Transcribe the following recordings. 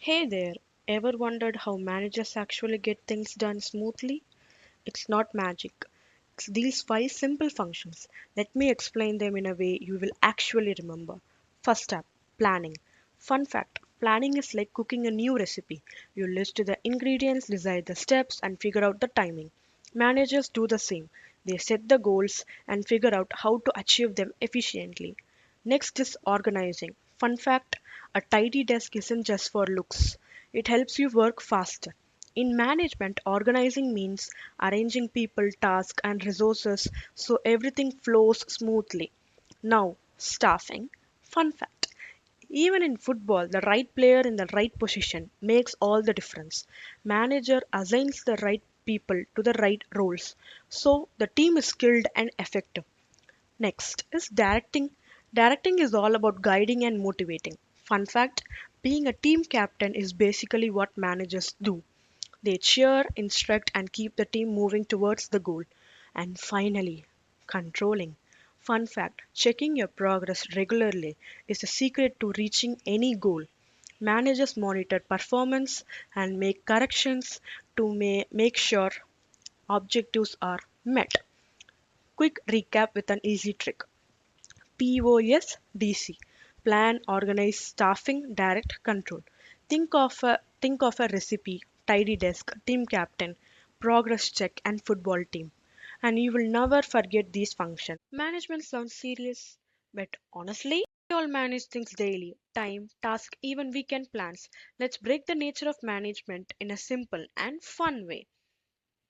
Hey there, ever wondered how managers actually get things done smoothly? It's not magic. It's these five simple functions. Let me explain them in a way you will actually remember. First up, planning. Fun fact, planning is like cooking a new recipe. You list the ingredients, decide the steps, and figure out the timing. Managers do the same. They set the goals and figure out how to achieve them efficiently. Next is organizing. Fun fact, a tidy desk isn't just for looks, it helps you work faster. In management, organizing means arranging people, tasks, and resources so everything flows smoothly. Now, staffing. Fun fact, even in football, the right player in the right position makes all the difference. Manager assigns the right people to the right roles, so the team is skilled and effective. Next is directing. Directing is all about guiding and motivating. Fun fact, being a team captain is basically what managers do. They cheer, instruct, and keep the team moving towards the goal. And finally, controlling. Fun fact, checking your progress regularly is the secret to reaching any goal. Managers monitor performance and make corrections to make sure objectives are met. Quick recap with an easy trick. POSDC, plan, organize, staffing, direct, control. Think of a recipe, tidy desk, team captain, progress check, and football team. And you will never forget these functions. Management sounds serious, but honestly, we all manage things daily, time, task, even weekend plans. Let's break the nature of management in a simple and fun way.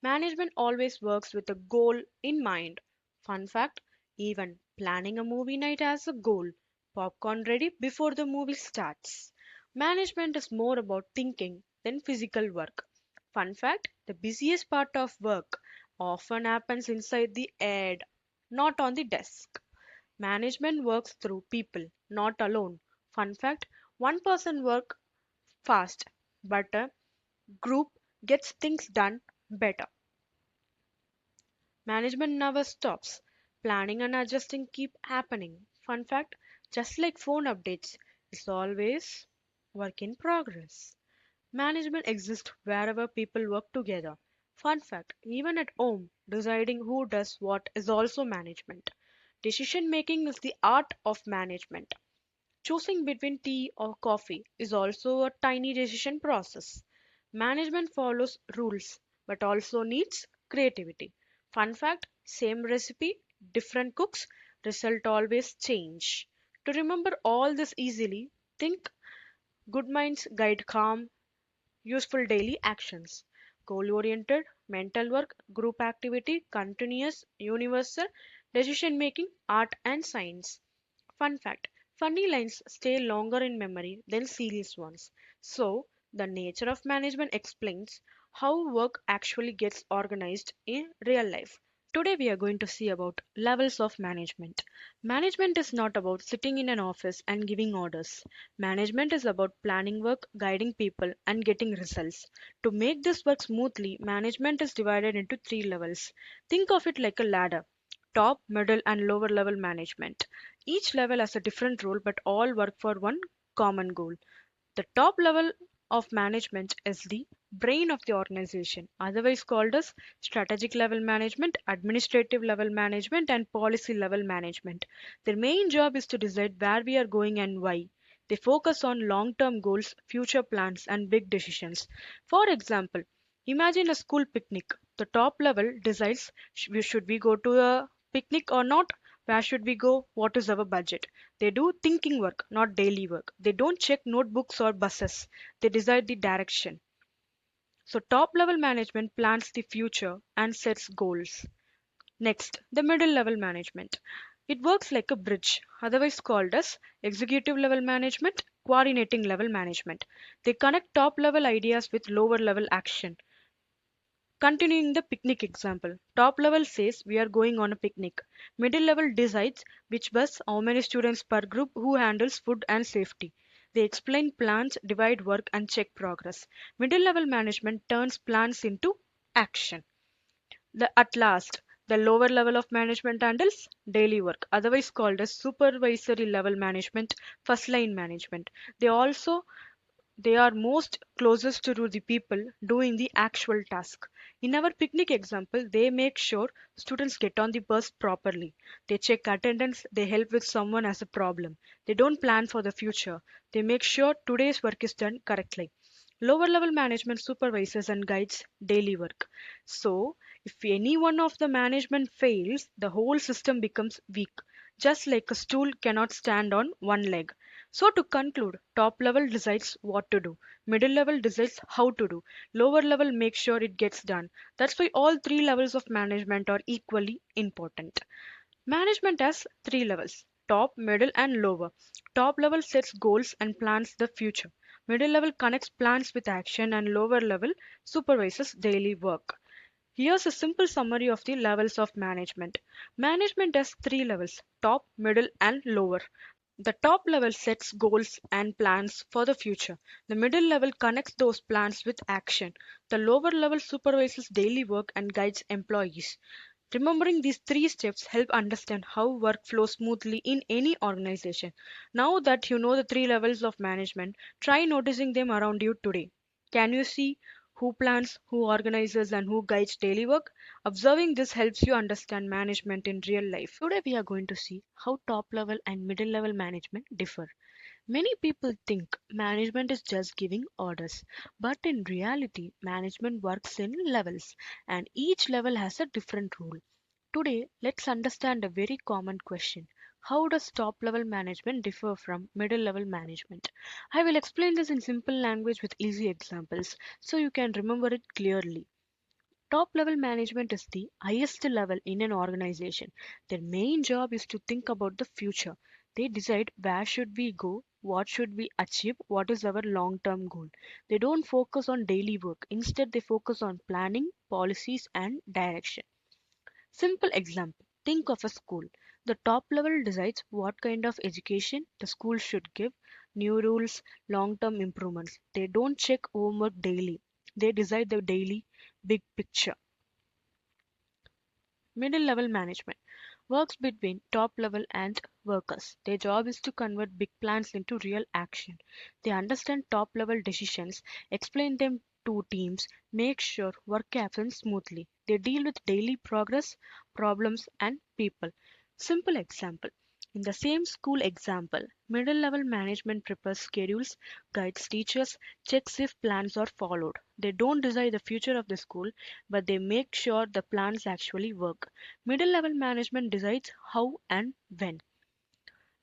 Management always works with a goal in mind. Fun fact, even planning a movie night has a goal. Popcorn ready before the movie starts. Management is more about thinking than physical work. Fun fact, the busiest part of work often happens inside the head, not on the desk. Management works through people, not alone. Fun fact, one person work fast, but a group gets things done better. Management never stops. Planning and adjusting keep happening. Fun fact, just like phone updates, it's always work in progress. Management exists wherever people work together. Fun fact, even at home, deciding who does what is also management. Decision making is the art of management. Choosing between tea or coffee is also a tiny decision process. Management follows rules but also needs creativity. Fun fact, same recipe, different cooks, result always change. To remember all this easily, think good minds guide calm, useful daily actions. Goal oriented, mental work, group activity, continuous, universal, decision making, art and science. Fun fact, funny lines stay longer in memory than serious ones. So, the nature of management explains how work actually gets organized in real life. Today we are going to see about levels of management. Management is not about sitting in an office and giving orders. Management is about planning work, guiding people, and getting results. To make this work smoothly, management is divided into three levels. Think of it like a ladder: top, middle, and lower level management. Each level has a different role, but all work for one common goal. The top level of management is the brain of the organization, otherwise called as strategic level management, administrative level management, and policy level management. Their main job is to decide where we are going and why. They focus on long term goals, future plans, and big decisions. For example, imagine a school picnic. The top level decides should we go to a picnic or not? Where should we go? What is our budget? They do thinking work, not daily work. They don't check notebooks or buses. They decide the direction. So, top level management plans the future and sets goals. Next, the middle level management. It works like a bridge, otherwise called as executive level management, coordinating level management. They connect top level ideas with lower level action. Continuing the picnic example, top level says we are going on a picnic. Middle level decides which bus, how many students per group, who handles food and safety. They explain plans, divide work, and check progress. Middle level management turns plans into action. At last, the lower level of management handles daily work, otherwise called as supervisory level management, first line management. They also They are most closest to the people doing the actual task. In our picnic example, they make sure students get on the bus properly. They check attendance, they help with someone has a problem. They don't plan for the future. They make sure today's work is done correctly. Lower level management supervises and guides daily work. So, if any one of the management fails, the whole system becomes weak, just like a stool cannot stand on one leg. So, to conclude, top level decides what to do, middle level decides how to do, lower level makes sure it gets done. That's why all three levels of management are equally important. Management has three levels: top, middle, and lower. Top level sets goals and plans the future. Middle level connects plans with action, and lower level supervises daily work. Here's a simple summary of the levels of management. Management has three levels: top, middle, and lower. The top level sets goals and plans for the future. The middle level connects those plans with action. The lower level supervises daily work and guides employees. Remembering these three steps help understand how work flows smoothly in any organization. Now that you know the three levels of management, try noticing them around you today. Can you see who plans, who organizes, and who guides daily work? Observing this helps you understand management in real life. Today, we are going to see how top level and middle level management differ. Many people think management is just giving orders, but in reality, management works in levels, and each level has a different role. Today, let's understand a very common question. How does top level management differ from middle level management? I will explain this in simple language with easy examples so you can remember it clearly. Top level management is the highest level in an organization. Their main job is to think about the future. They decide where should we go, what should we achieve, what is our long-term goal. They don't focus on daily work. Instead, they focus on planning, policies and direction. Simple example. Think of a school. The top level decides what kind of education the school should give, new rules, long term improvements. They don't check homework daily. They decide the daily big picture. Middle level management works between top level and workers. Their job is to convert big plans into real action. They understand top level decisions, explain them to teams, make sure work happens smoothly. They deal with daily progress, problems, and people. Simple example. In the same school example, middle level management prepares schedules, guides teachers, checks if plans are followed. They don't decide the future of the school, but they make sure the plans actually work. Middle level management decides how and when.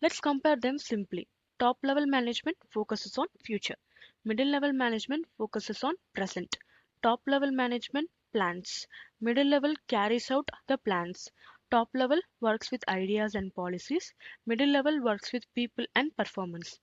Let's compare them simply. Top level management focuses on future. Middle level management focuses on present. Top level management plans. Middle level carries out the plans. Top level works with ideas and policies. Middle level works with people and performance.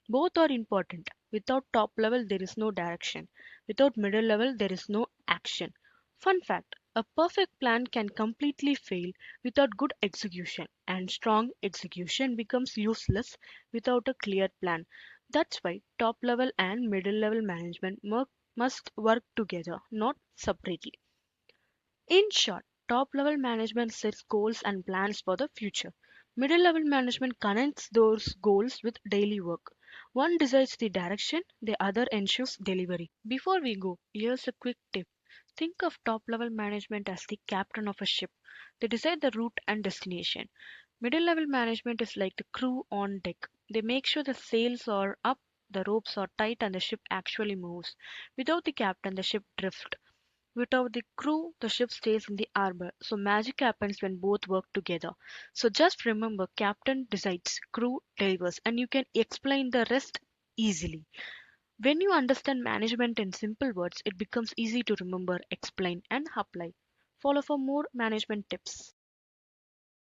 Both are important. Without top level, there is no direction. Without middle level, there is no action. Fun fact: a perfect plan can completely fail without good execution, and strong execution becomes useless without a clear plan. That's why top level and middle level management must work together, not separately. In short, top level management sets goals and plans for the future. Middle level management connects those goals with daily work. One decides the direction, the other ensures delivery. Before we go, here's a quick tip. Think of top level management as the captain of a ship. They decide the route and destination. Middle level management is like the crew on deck. They make sure the sails are up, the ropes are tight, and the ship actually moves. Without the captain, the ship drifts. Without the crew, the ship stays in the harbor. So magic happens when both work together. So just remember, captain decides, crew delivers, and you can explain the rest easily. When you understand management in simple words, it becomes easy to remember, explain, and apply. Follow for more management tips.